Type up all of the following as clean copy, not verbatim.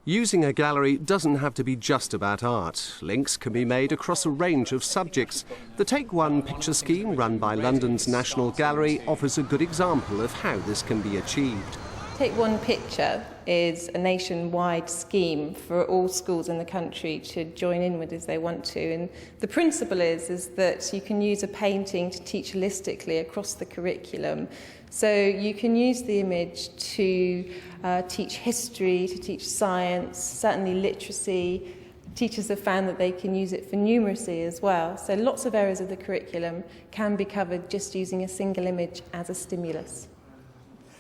Using a gallery doesn't have to be just about art. Links can be made across a range of subjects. The Take One Picture scheme run by London's National Gallery offers a good example of how this can be achieved. Take One Picture is a nationwide scheme for all schools in the country to join in with as they want to. And the principle is that you can use a painting to teach holistically across the curriculum. So you can use the image to teach history, to teach science, certainly literacy. Teachers have found that they can use it for numeracy as well. So lots of areas of the curriculum can be covered just using a single image as a stimulus.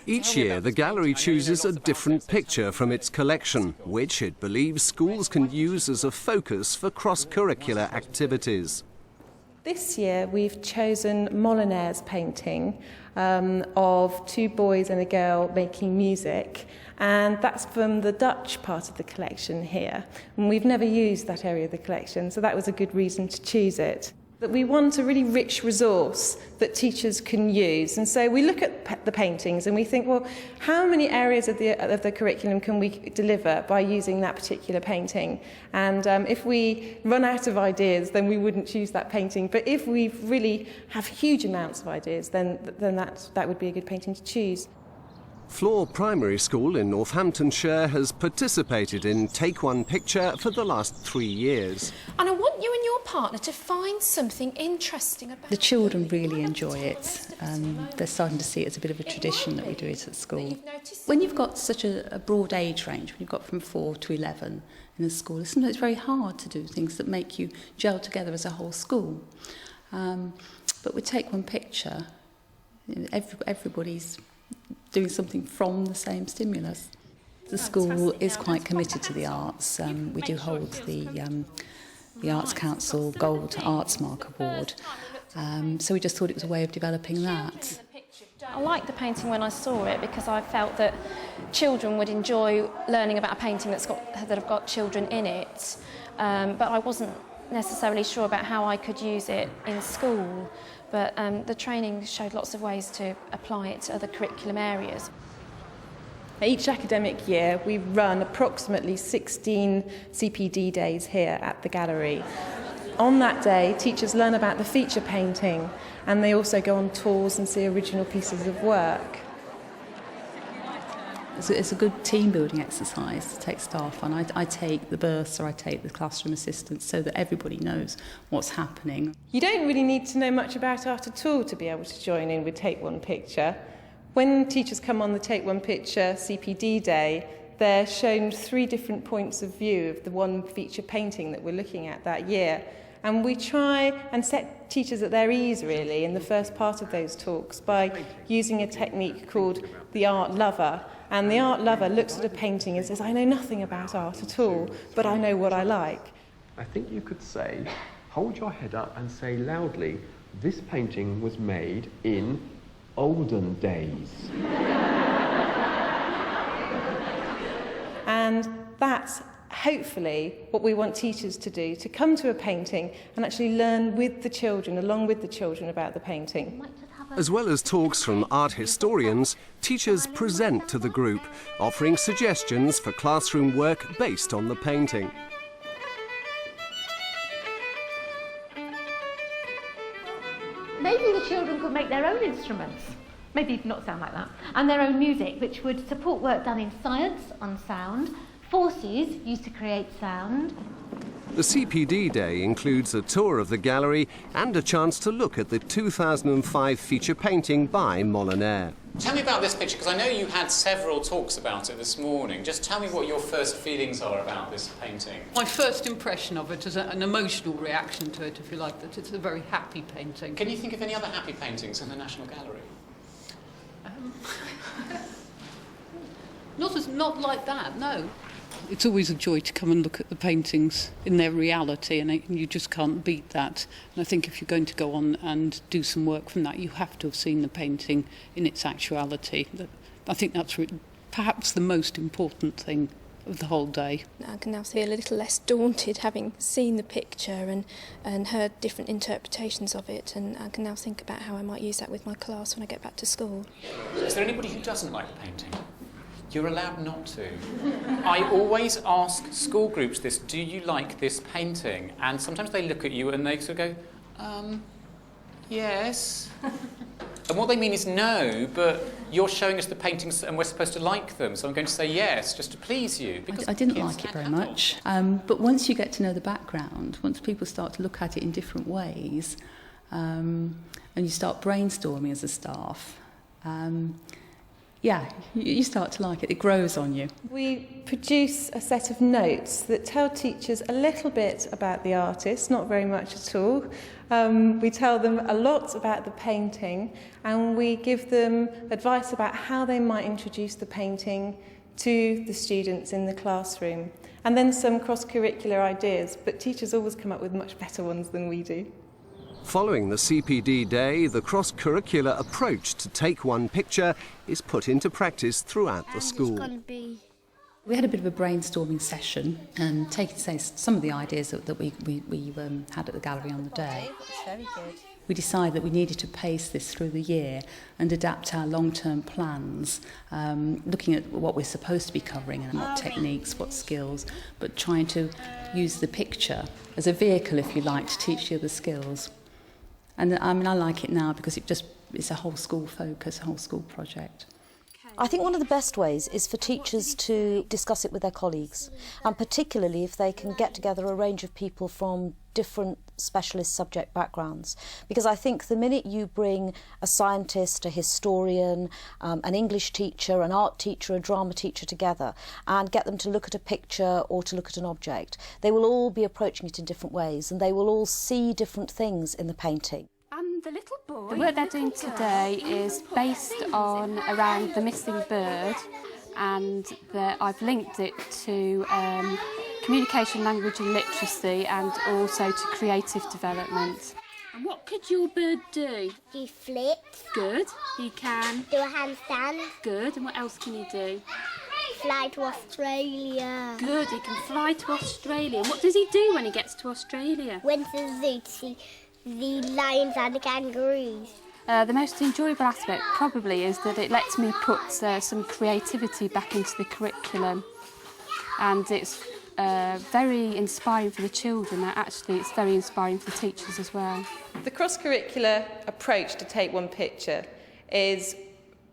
Each year, the gallery chooses a different picture from its collection, which it believes schools can use as a focus for cross-curricular activities. This year, we've chosen Molinaire's painting of two boys and a girl making music, and that's from the Dutch part of the collection here. And we've never used that area of the collection, so that was a good reason to choose it. That we want a really rich resource that teachers can use. And so we look at the paintings and we think, well, how many areas of the curriculum can we deliver by using that particular painting? And if we run out of ideas, then we wouldn't choose that painting. But if we really have huge amounts of ideas, then that would be a good painting to choose. Flor Primary School in Northamptonshire has participated in Take One Picture for the last 3 years. And I want you and your partner to find something interesting about it. The children really enjoy it. They're starting to see it as a bit of a tradition that we do it at school. When you've got such a broad age range, when you've got from 4 to 11 in a school, sometimes it's very hard to do things that make you gel together as a whole school. But with Take One Picture, everybody's doing something from the same stimulus. The school is quite committed to the arts. We do hold the Arts Council Gold Arts Mark Award, so we just thought it was a way of developing that. I liked the painting when I saw it because I felt that children would enjoy learning about a painting that have got children in it, but I wasn't necessarily sure about how I could use it in school. But the training showed lots of ways to apply it to other curriculum areas. Each academic year, we run approximately 16 CPD days here at the gallery. On that day, teachers learn about the feature painting, and they also go on tours and see original pieces of work. It's a good team-building exercise to take staff on. I take the berths or I take the classroom assistants so that everybody knows what's happening. You don't really need to know much about art at all to be able to join in with Take One Picture. When teachers come on the Take One Picture CPD day, they're shown 3 different points of view of the one feature painting that we're looking at that year. And we try and set teachers at their ease, really, in the first part of those talks by using a technique called the art lover. And the art lover looks at a painting and says, I know nothing about art at all, but I know what I like. I think you could say, hold your head up and say loudly, this painting was made in olden days. And that's hopefully what we want teachers to do, to come to a painting and actually learn with the children, along with the children, about the painting. As well as talks from art historians, teachers present to the group, offering suggestions for classroom work based on the painting. Maybe the children could make their own instruments, maybe not sound like that, and their own music, which would support work done in science on sound, forces used to create sound. The CPD Day includes a tour of the gallery and a chance to look at the 2005 feature painting by Molinaire. Tell me about this picture, because I know you had several talks about it this morning. Just tell me what your first feelings are about this painting. My first impression of it is an emotional reaction to it, if you like, that it's a very happy painting. Can you think of any other happy paintings in the National Gallery? Not like that, no. It's always a joy to come and look at the paintings in their reality, and you just can't beat that. And I think if you're going to go on and do some work from that, you have to have seen the painting in its actuality. I think that's perhaps the most important thing of the whole day. I can now feel a little less daunted having seen the picture and heard different interpretations of it, and I can now think about how I might use that with my class when I get back to school. Is there anybody who doesn't like the painting? You're allowed not to. I always ask school groups this, do you like this painting? And sometimes they look at you and they sort of go, yes. And what they mean is no, but you're showing us the paintings and we're supposed to like them, so I'm going to say yes, just to please you. I didn't like it very much, but once you get to know the background, once people start to look at it in different ways, and you start brainstorming as a staff, you start to like it. It grows on you. We produce a set of notes that tell teachers a little bit about the artist, not very much at all. We tell them a lot about the painting, and we give them advice about how they might introduce the painting to the students in the classroom. And then some cross-curricular ideas, but teachers always come up with much better ones than we do. Following the CPD day, the cross-curricular approach to take one picture is put into practice throughout the school. We had a bit of a brainstorming session and taking some of the ideas that we had at the gallery on the day. Very good. We decided that we needed to pace this through the year and adapt our long-term plans, looking at what we're supposed to be covering and what techniques, what skills, but trying to use the picture as a vehicle, if you like, to teach the other skills. And I mean, I like it now because it's a whole school focus, a whole school project. I think one of the best ways is for teachers to discuss it with their colleagues, and particularly if they can get together a range of people from different specialist subject backgrounds. Because I think the minute you bring a scientist, a historian, an English teacher, an art teacher, a drama teacher together and get them to look at a picture or to look at an object, they will all be approaching it in different ways and they will all see different things in the painting. The work they're doing today is based on around the missing bird, and I've linked it to communication, language and literacy, and also to creative development. And what could your bird do? He flips. Good. He can do a handstand. Good. And what else can he do? Fly to Australia. Good. He can fly to Australia. And what does he do when he gets to Australia? Went to the zoo to see the lions and the kangaroos. The most enjoyable aspect probably is that it lets me put some creativity back into the curriculum, and it's very inspiring for the children. Actually, it's very inspiring for the teachers as well. The cross-curricular approach to take one picture is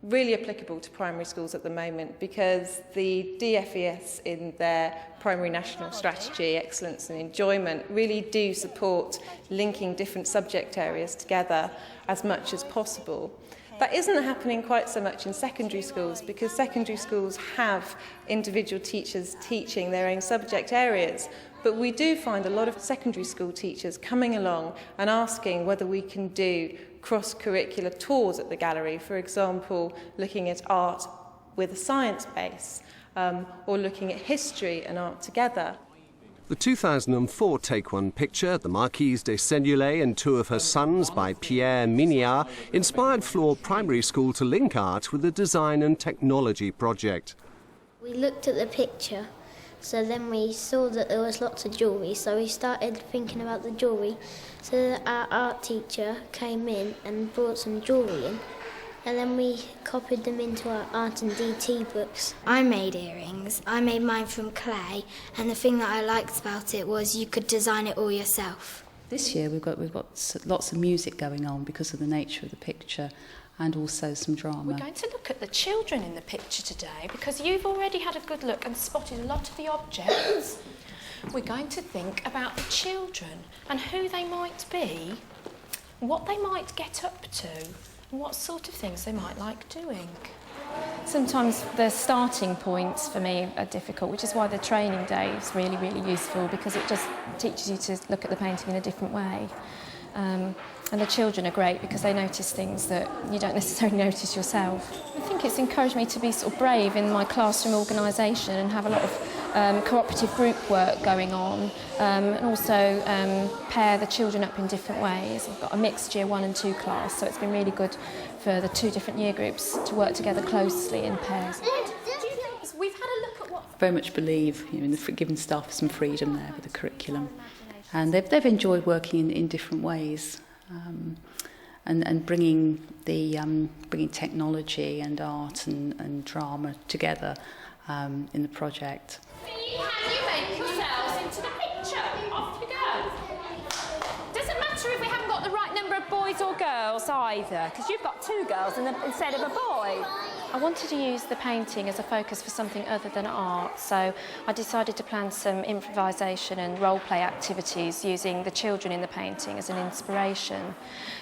really applicable to primary schools at the moment because the DFES in their primary national strategy, excellence and enjoyment, really do support linking different subject areas together as much as possible. That isn't happening quite so much in secondary schools because secondary schools have individual teachers teaching their own subject areas. But we do find a lot of secondary school teachers coming along and asking whether we can do cross-curricular tours at the gallery, for example, looking at art with a science base, or looking at history and art together. The 2004 Take One picture, The Marquise de Seignelay and Two of Her Sons by Pierre Mignard, inspired Flore Primary School to link art with the design and technology project. We looked at the picture, so then we saw that there was lots of jewellery, so we started thinking about the jewellery. So our art teacher came in and brought some jewellery in, and then we copied them into our art and DT books. I made earrings. I made mine from clay, and the thing that I liked about it was you could design it all yourself. This year we've got lots of music going on because of the nature of the picture, and also some drama. We're going to look at the children in the picture today because you've already had a good look and spotted a lot of the objects. We're going to think about the children and who they might be, what they might get up to, and what sort of things they might like doing. Sometimes the starting points for me are difficult, which is why the training day is really, really useful because it just teaches you to look at the painting in a different way. And the children are great because they notice things that you don't necessarily notice yourself. I think it's encouraged me to be sort of brave in my classroom organisation and have a lot of cooperative group work going on, and also pair the children up in different ways. I've got a mixed year 1 and 2 class, so it's been really good for the 2 different year groups to work together closely in pairs. We've had a look at what... Very much believe in giving staff some freedom there with the curriculum. And they've enjoyed working in different ways. And bringing bringing technology and art and drama together in the project. Can you make yourselves into the picture? Off you go. Doesn't matter if we haven't got the right number of boys or girls either, because you've got 2 girls instead of a boy. I wanted to use the painting as a focus for something other than art, so I decided to plan some improvisation and role-play activities using the children in the painting as an inspiration.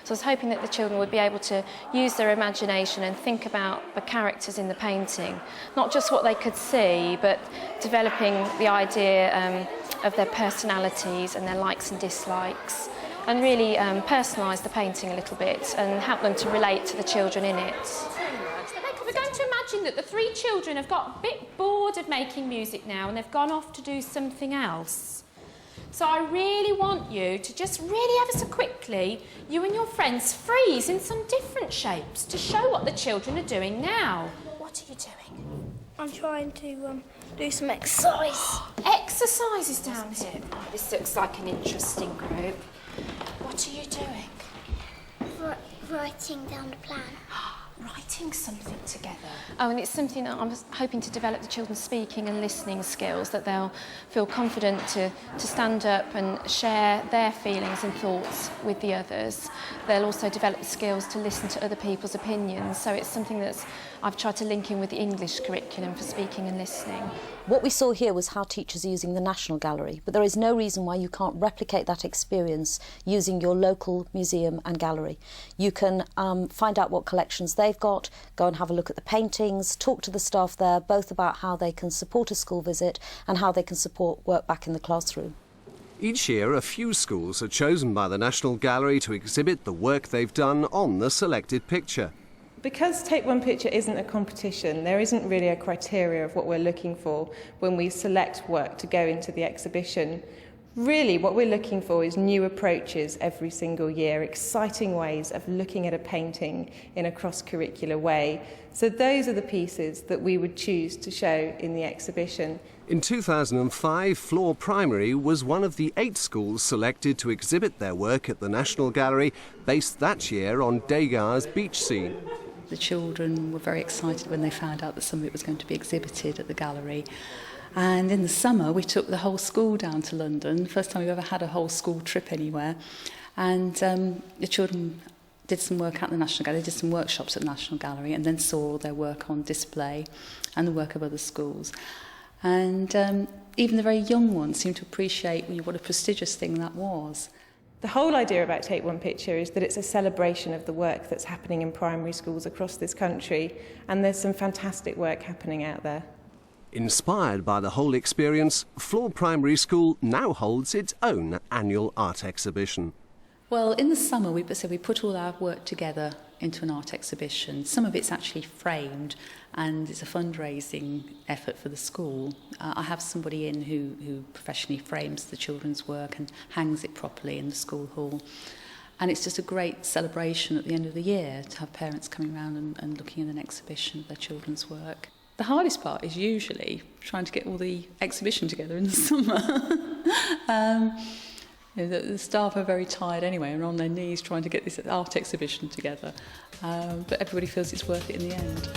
So I was hoping that the children would be able to use their imagination and think about the characters in the painting, not just what they could see, but developing the idea of their personalities and their likes and dislikes, and really personalise the painting a little bit and help them to relate to the children in it. We're going to imagine that the 3 children have got a bit bored of making music now and they've gone off to do something else. So I really want you to just really ever so quickly, you and your friends, freeze in some different shapes to show what the children are doing now. What are you doing? I'm trying to do some exercise. Exercises down here. Oh, this looks like an interesting group. What are you doing? Writing down the plan. Writing something together. Oh, and it's something that I'm hoping to develop the children's speaking and listening skills, that they'll feel confident to stand up and share their feelings and thoughts with the others. They'll also develop the skills to listen to other people's opinions, so it's something that I've tried to link in with the English curriculum for speaking and listening. What we saw here was how teachers are using the National Gallery, but there is no reason why you can't replicate that experience using your local museum and gallery. You can find out what collections they've got, go and have a look at the paintings, talk to the staff there, both about how they can support a school visit and how they can support work back in the classroom. Each year, a few schools are chosen by the National Gallery to exhibit the work they've done on the selected picture. Because Take One Picture isn't a competition, there isn't really a criteria of what we're looking for when we select work to go into the exhibition. Really, what we're looking for is new approaches every single year, exciting ways of looking at a painting in a cross-curricular way. So those are the pieces that we would choose to show in the exhibition. In 2005, Floor Primary was one of the 8 schools selected to exhibit their work at the National Gallery, based that year on Degas' beach scene. The children were very excited when they found out that some of it was going to be exhibited at the gallery. And in the summer, we took the whole school down to London, first time we've ever had a whole school trip anywhere. And the children did some work at the National Gallery, did some workshops at the National Gallery, and then saw all their work on display and the work of other schools. And even the very young ones seemed to appreciate what a prestigious thing that was. The whole idea about Take One Picture is that it's a celebration of the work that's happening in primary schools across this country, and there's some fantastic work happening out there. Inspired by the whole experience, Floor Primary School now holds its own annual art exhibition. Well, in the summer, we put all our work together into an art exhibition. Some of it's actually framed, and it's a fundraising effort for the school. I have somebody in who professionally frames the children's work and hangs it properly in the school hall. And it's just a great celebration at the end of the year to have parents coming around and looking at an exhibition of their children's work. The hardest part is usually trying to get all the exhibition together in the summer. The staff are very tired anyway and are on their knees trying to get this art exhibition together. But everybody feels it's worth it in the end.